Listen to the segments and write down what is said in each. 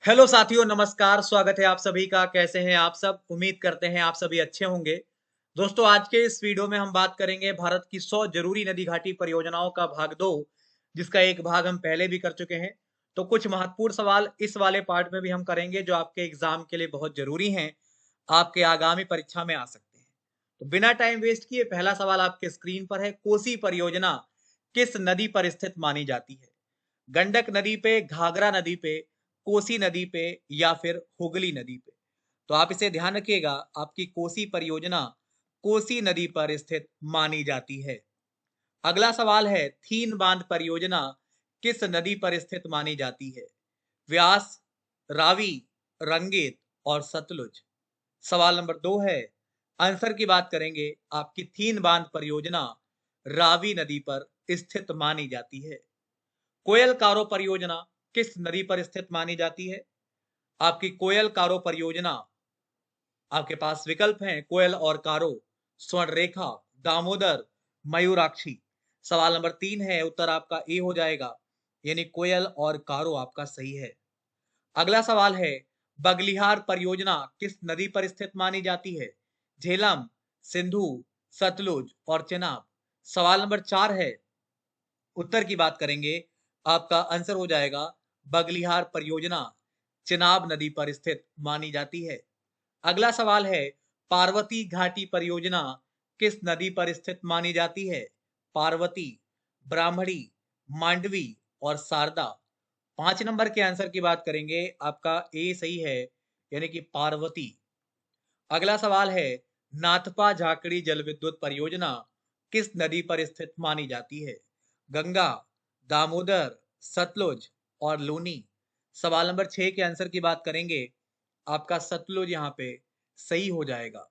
Hello साथियों, नमस्कार। स्वागत है आप सभी का। कैसे हैं आप सब? उम्मीद करते हैं आप सभी अच्छे होंगे। दोस्तों, आज के इस वीडियो में हम बात करेंगे भारत की 100 जरूरी नदी घाटी परियोजनाओं का भाग 2, जिसका एक भाग हम पहले भी कर चुके हैं। तो कुछ महत्वपूर्ण सवाल इस वाले पार्ट में भी हम करेंगे जो आपके एग्जाम के लिए बहुत जरूरी हैं, आपके आगामी परीक्षा में आ सकते हैं। तो बिना टाइम वेस्ट किए पहला सवाल आपके स्क्रीन पर है। कोसी परियोजना किस नदी पर स्थित मानी जाती है? गंडक नदी पे, घाघरा नदी पे, कोसी नदी पे या फिर हुगली नदी पे? तो आप इसे ध्यान रखिएगा। आपकी कोसी परियोजना कोसी नदी पर स्थित मानी जाती है। अगला सवाल है, थीन बांध परियोजना किस नदी पर स्थित मानी जाती है? व्यास, रावी, रंगीत और सतलुज। सवाल नंबर 2 है, आंसर की बात करेंगे। आपकी थीन बांध परियोजना रावी नदी पर स्थित मानी जाती है। कोयल कारो परियोजना किस नदी पर स्थित मानी जाती है? आपकी कोयल कारो परियोजना, आपके पास विकल्प हैं कोयल और कारो, स्वर्णरेखा, दामोदर, मयूराक्षी। सवाल नंबर 3 है, उत्तर आपका ए हो जाएगा, यानी कोयल और कारो आपका सही है। अगला सवाल है, बगलिहार परियोजना किस नदी पर स्थित मानी जाती है? झेलम, सिंधु, सतलुज और चेनाब। सवाल नंबर 4 है, उत्तर की बात करेंगे, आपका आंसर हो जाएगा बगलिहार परियोजना चिनाब नदी पर स्थित मानी जाती है। अगला सवाल है, पार्वती घाटी परियोजना किस नदी पर स्थित मानी जाती है? पार्वती, ब्राह्मणी, मांडवी और शारदा। 5 नंबर के आंसर की बात करेंगे, आपका ए सही है, यानी कि पार्वती। अगला सवाल है, नाथपा झाकड़ी जल विद्युत परियोजना किस नदी पर स्थित मानी जाती है? गंगा, दामोदर, सतलुज और लूनी। सवाल नंबर 6 के आंसर की बात करेंगे, आपका सतलुज यहाँ पे सही हो जाएगा।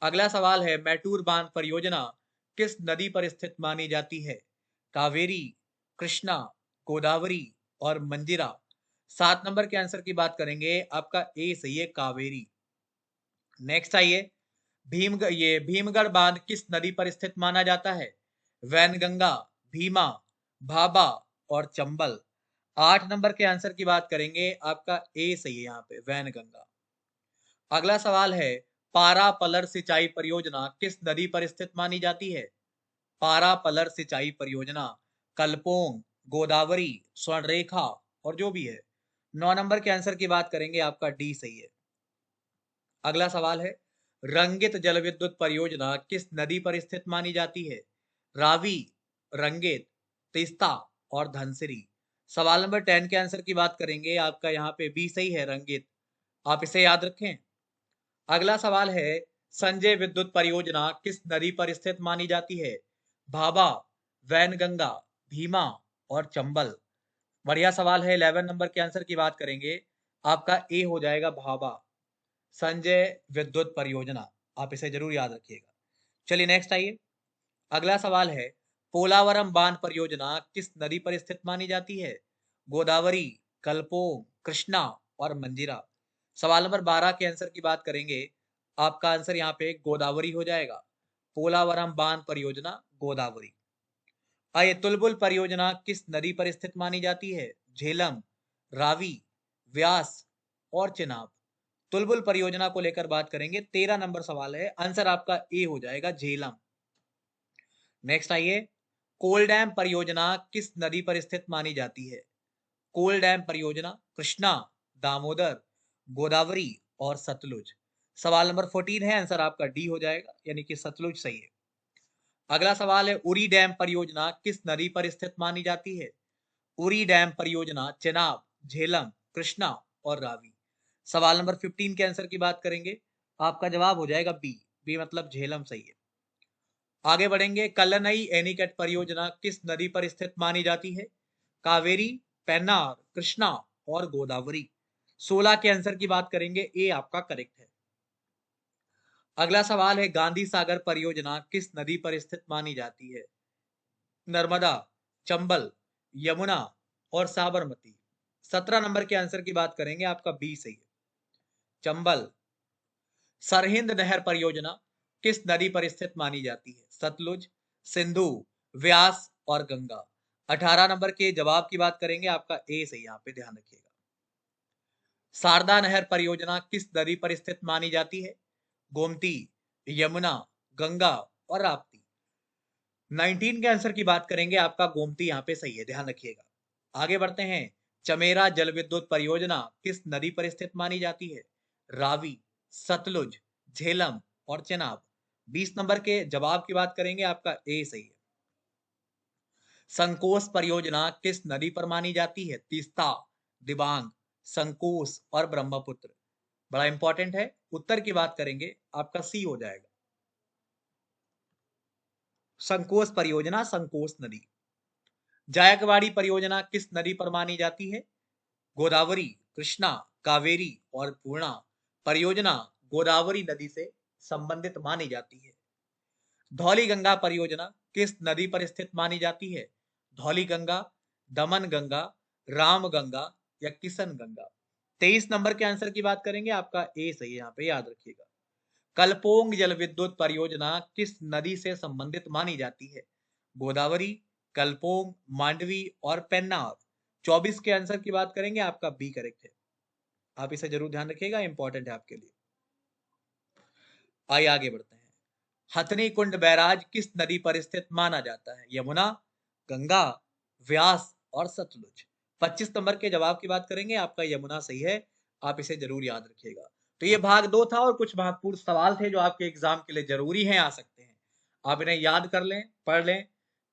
अगला सवाल है, मैटूर बांध परियोजना किस नदी पर स्थित मानी जाती है? कावेरी, कृष्णा, गोदावरी और मंजिरा। 7 नंबर के आंसर की बात करेंगे, आपका ए सही है, कावेरी। नेक्स्ट आइए, भीमगढ़ बांध किस नदी पर स्थित माना जाता है? वैनगंगा, भीमा, भाभा और चंबल। 8 नंबर के आंसर की बात करेंगे, आपका ए सही है यहाँ पे, वैनगंगा। अगला सवाल है, पारा पलर सिंचाई परियोजना किस नदी पर स्थित मानी जाती है? पारा पलर सिंचाई परियोजना कलपोंग, गोदावरी, स्वर्णरेखा और जो भी है। 9 नंबर के आंसर की बात करेंगे, आपका डी सही है। अगला सवाल है, रंगित जल विद्युत परियोजना किस नदी पर स्थित मानी जाती है? रावी, रंगित, तीस्ता और धनसिरी। सवाल नंबर 10 के आंसर की बात करेंगे, आपका यहाँ पे बी सही है, रंगित। आप इसे याद रखें। अगला सवाल है, संजय विद्युत परियोजना किस नदी पर स्थित मानी जाती है? भाभा, वैनगंगा, भीमा और चंबल। बढ़िया सवाल है। 11 नंबर के आंसर की बात करेंगे, आपका ए हो जाएगा, भाभा। संजय विद्युत परियोजना, आप इसे जरूर याद रखिएगा। चलिए नेक्स्ट आइए। अगला सवाल है, पोलावरम बांध परियोजना किस नदी पर स्थित मानी जाती है? गोदावरी, कलपोंग, कृष्णा और मंजिरा। सवाल नंबर 12 के आंसर की बात करेंगे, आपका आंसर यहाँ पे गोदावरी हो जाएगा। पोलावरम बांध परियोजना गोदावरी। आइए, तुलबुल परियोजना किस नदी पर स्थित मानी जाती है? झेलम, रावी, व्यास और चिनाब। तुलबुल परियोजना को लेकर बात करेंगे। 13 नंबर सवाल है, आंसर आपका ए हो जाएगा, झेलम। नेक्स्ट आइए, कोल डैम परियोजना किस नदी पर स्थित मानी जाती है? कोल डैम परियोजना कृष्णा, दामोदर, गोदावरी और सतलुज। सवाल नंबर 14 है, आंसर आपका डी हो जाएगा, यानी कि सतलुज सही है। अगला सवाल है, उरी डैम परियोजना किस नदी पर स्थित मानी जाती है? उरी डैम परियोजना चेनाब, झेलम, कृष्णा और रावी। सवाल नंबर 15 के आंसर की बात करेंगे, आपका जवाब हो जाएगा बी। बी मतलब झेलम सही है। आगे बढ़ेंगे, कल्लनई एनीकट परियोजना किस नदी पर स्थित मानी जाती है? कावेरी, पेन्नार, कृष्णा और गोदावरी। 16 के आंसर की बात करेंगे, ए आपका करेक्ट है। अगला सवाल है, गांधी सागर परियोजना किस नदी पर स्थित मानी जाती है? नर्मदा, चंबल, यमुना और साबरमती। 17 नंबर के आंसर की बात करेंगे, आपका बी सही है, चंबल। सरहिंद नहर परियोजना किस नदी पर स्थित मानी जाती है? सतलुज, सिंधु, व्यास और गंगा। 18 नंबर के जवाब की बात करेंगे, आपका ए सही, यहाँ पे ध्यान रखिएगा। शारदा नहर परियोजना किस नदी पर स्थित मानी जाती है? गोमती, यमुना, गंगा और राप्ती। 19 के आंसर की बात करेंगे, आपका गोमती यहाँ पे सही है, ध्यान रखिएगा। आगे बढ़ते हैं। चमेरा जल विद्युत परियोजना किस नदी पर स्थित मानी जाती है? रावी, सतलुज, झेलम और चेनाब। 20 नंबर के जवाब की बात करेंगे, आपका ए सही है। संकोस परियोजना किस नदी पर मानी जाती है? तीस्ता, दिबांग, संकोस और ब्रह्मपुत्र। बड़ा इंपॉर्टेंट है। उत्तर की बात करेंगे, आपका सी हो जाएगा। संकोस परियोजना संकोस नदी। जायकवाड़ी परियोजना किस नदी पर मानी जाती है? गोदावरी, कृष्णा, कावेरी और पूर्णा। परियोजना गोदावरी नदी से संबंधित मानी जाती है। धौली गंगा परियोजना किस नदी पर स्थित मानी जाती है? धौली गंगा, दमन गंगा, राम गंगा या किशन गंगा। 23 नंबर के आंसर की बात करेंगे, आपका ए सही है, यहाँ पे याद रखिएगा। कलपोंग जल विद्युत परियोजना किस नदी से संबंधित मानी जाती है? गोदावरी, कलपोंग, मांडवी और पेन्नार। 24 के आंसर की बात करेंगे, आपका बी करेक्ट है। आप इसे जरूर ध्यान रखिएगा, इंपॉर्टेंट है आपके लिए। आइए आगे बढ़ते हैं। हथनी कुंड बैराज किस नदी पर स्थित माना जाता है? यमुना, गंगा, व्यास और सतलुज। 25 नंबर के जवाब की बात करेंगे, आपका यमुना सही है। आप इसे जरूर याद रखिएगा। तो ये भाग 2 था और कुछ महत्वपूर्ण सवाल थे जो आपके एग्जाम के लिए जरूरी हैं, आ सकते हैं। आप इन्हें याद कर लें, पढ़ लें,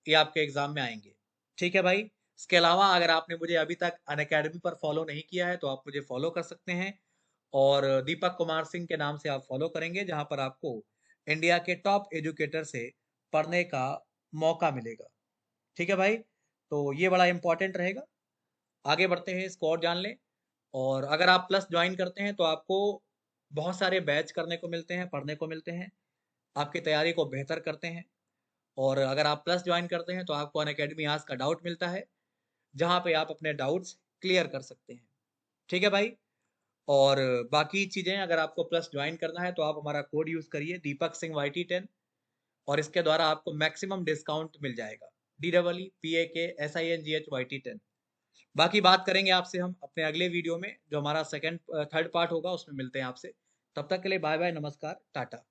ये आपके एग्जाम में आएंगे। ठीक है भाई। इसके अलावा अगर आपने मुझे अभी तक अनअकैडमी पर फॉलो नहीं किया है तो आप मुझे फॉलो कर सकते हैं, और दीपक कुमार सिंह के नाम से आप फॉलो करेंगे, जहां पर आपको इंडिया के टॉप एजुकेटर से पढ़ने का मौका मिलेगा। ठीक है भाई, तो ये बड़ा इंपॉर्टेंट रहेगा। आगे बढ़ते हैं, इसको और जान लें। और अगर आप प्लस ज्वाइन करते हैं तो आपको बहुत सारे बैच करने को मिलते हैं, पढ़ने को मिलते हैं, आपकी तैयारी को बेहतर करते हैं। और अगर आप प्लस ज्वाइन करते हैं तो आपको अनअकैडमी आज का डाउट मिलता है, जहाँ पे आप अपने डाउट्स क्लियर कर सकते हैं। ठीक है भाई। और बाकी चीज़ें अगर आपको प्लस ज्वाइन करना है तो आप हमारा कोड यूज़ करिए, दीपक सिंह YT10, और इसके द्वारा आपको मैक्सिमम डिस्काउंट मिल जाएगा। DEEPAKSINGH YT10। बाकी बात करेंगे आपसे हम अपने अगले वीडियो में, जो हमारा थर्ड पार्ट होगा, उसमें मिलते हैं आपसे। तब तक के लिए बाय बाय, नमस्कार, टाटा।